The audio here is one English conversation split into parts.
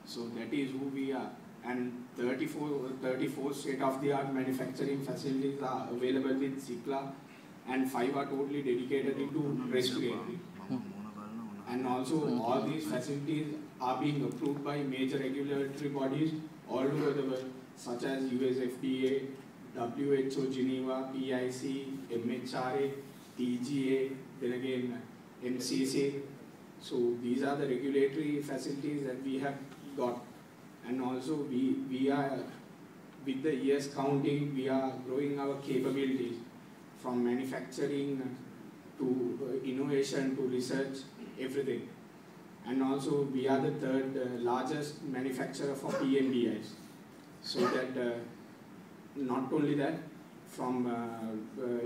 So that is who we are. And 34 state-of-the-art manufacturing facilities are available with Cipla, and 5 are totally dedicated into respiratory. And also all these facilities are being approved by major regulatory bodies all over the world, such as US FDA, WHO Geneva, PIC, MHRA, TGA, then again MCC. So these are the regulatory facilities that we have got. And also we are, with the years counting, we are growing our capabilities from manufacturing to innovation to research, everything. And also we are the third largest manufacturer for PMDIs. So that not only that, from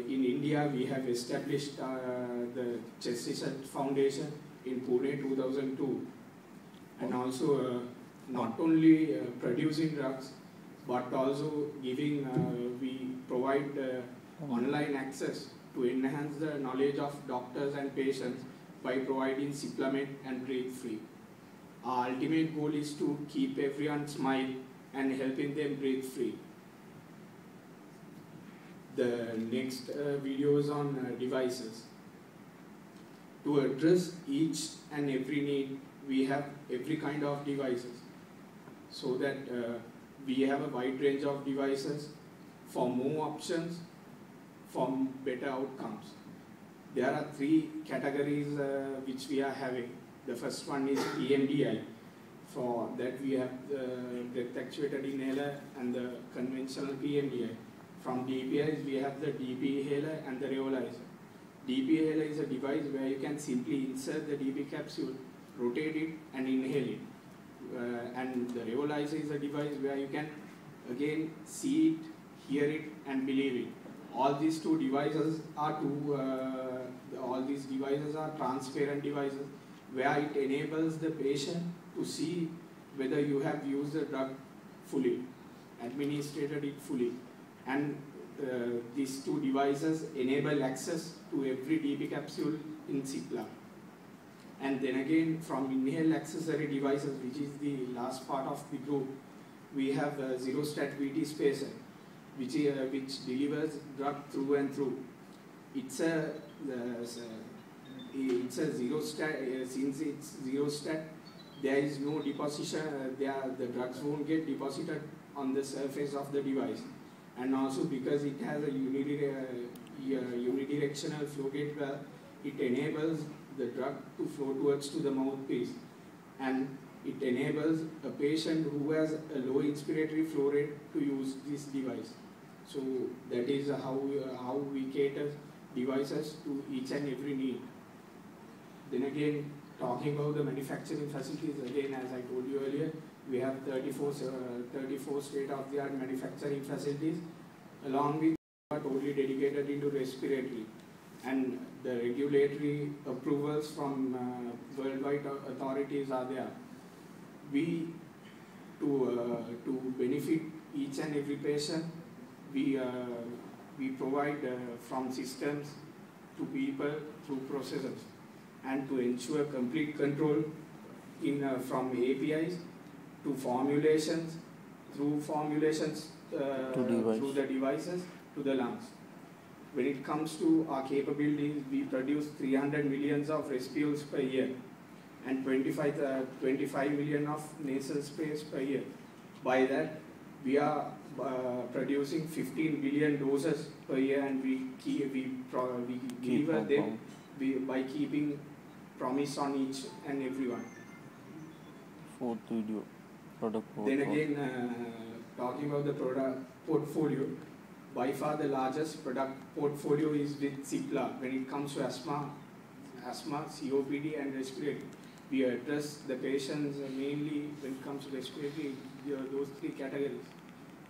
in India we have established the Chest Research Foundation in Pune 2002, and also not only producing drugs, but also giving, we provide online access to enhance the knowledge of doctors and patients by providing Cipla-Med and Breathe Free. Our ultimate goal is to keep everyone smile and helping them breathe free. The next video is on devices. To address each and every need, we have every kind of devices. So that we have a wide range of devices for more options, for better outcomes. There are 3 categories which we are having. The first one is PMDI. For that we have the breath actuated inhaler and the conventional PMDI. From DPIs we have the DP inhaler and the nebulizer. DP inhaler is a device where you can simply insert the DP capsule, rotate it and inhale it. And the nebulizer is a device where you can again see it, hear it and believe it. All these devices are transparent devices where it enables the patient to see whether you have used the drug fully, administered it fully. And these 2 devices enable access to every DP capsule in Cipla. And then again, from inhaled accessory devices, which is the last part of the group, we have Zerostat VT Spacer, which delivers drug through and through. It's a Zerostat. Since it's Zerostat, there is no deposition. The drugs won't get deposited on the surface of the device. And also because it has a unidirectional flow gate valve, it enables the drug to flow towards to the mouthpiece, and it enables a patient who has a low inspiratory flow rate to use this device. So that is how we cater devices to each and every need. Then again, talking about the manufacturing facilities, again as I told you earlier, we have 34 state-of-the-art manufacturing facilities, along with totally dedicated into respiratory. And the regulatory approvals from worldwide authorities are there. To benefit each and every patient, we provide from systems to people through processes, and to ensure complete control from APIs to formulations, through formulations through the devices to the lungs. When it comes to our capabilities, we produce 300 million of respirules per year and 25 million of nasal sprays per year. By that, we are producing 15 billion doses per year, and we deliver them by keeping promise on each and every one. Fourth video, product portfolio. Then again, talking about the product portfolio, by far the largest product portfolio is with Cipla when it comes to asthma, COPD and respiratory. We address the patients mainly when it comes to respiratory, those 3 categories.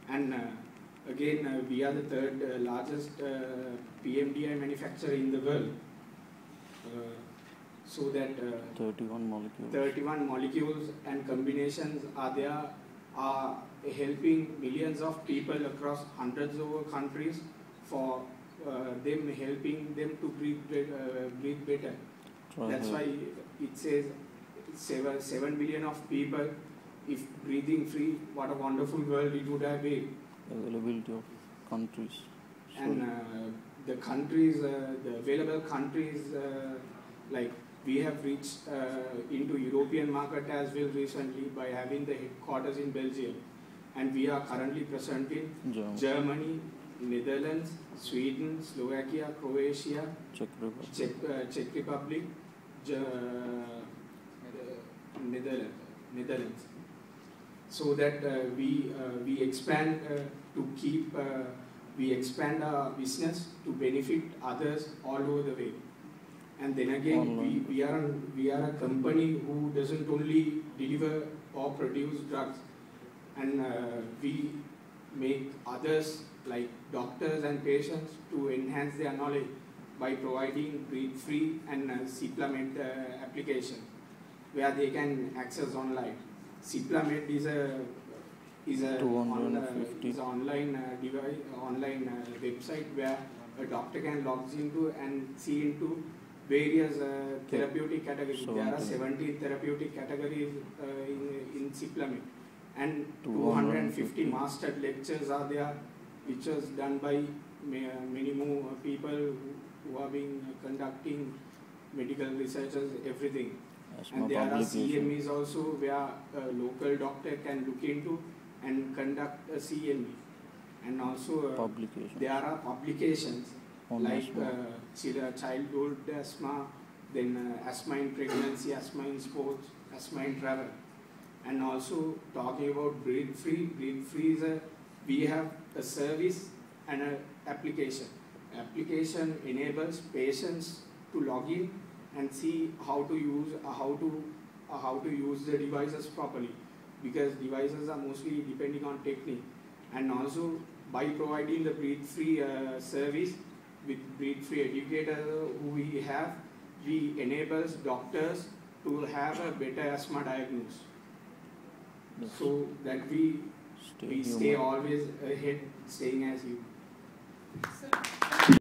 And again, we are the 3rd largest PMDI manufacturer in the world. So that 31 molecules and combinations are there, are helping millions of people across hundreds of countries, for helping them to breathe better. That's why it says 7 billion of people if breathing free, what a wonderful world it would have been. Availability of countries. And the countries, the available countries, like we have reached into European market as well recently by having the headquarters in Belgium, and we are currently present in Germany, Netherlands, Sweden, Slovakia, Croatia, Czech Republic, Netherlands. So that we expand to keep we expand our business to benefit others all over the way. And then again, we are a company who doesn't only deliver or produce drugs, and we make others like doctors and patients to enhance their knowledge by providing breathe-free and Cyplamed application where they can access online. Cyplamed is an online device, online website where a doctor can log into and see into various therapeutic categories. There are 17 therapeutic categories in Cyplamed, and 250 mastered lectures are there, which was done by many more people who have been conducting medical researchers, everything. And there are CMEs also where a local doctor can look into and conduct a CME. And also there are publications like childhood asthma, then asthma in pregnancy, asthma in sports, asthma in travel. And also talking about breathe free is we have a service and an application. Application enables patients to log in and see how to use the devices properly, because devices are mostly depending on technique. And also by providing the breathe free service with breathe free educators who we have, we enables doctors to have a better asthma diagnosis. Yes. So that we stay always ahead, staying as you.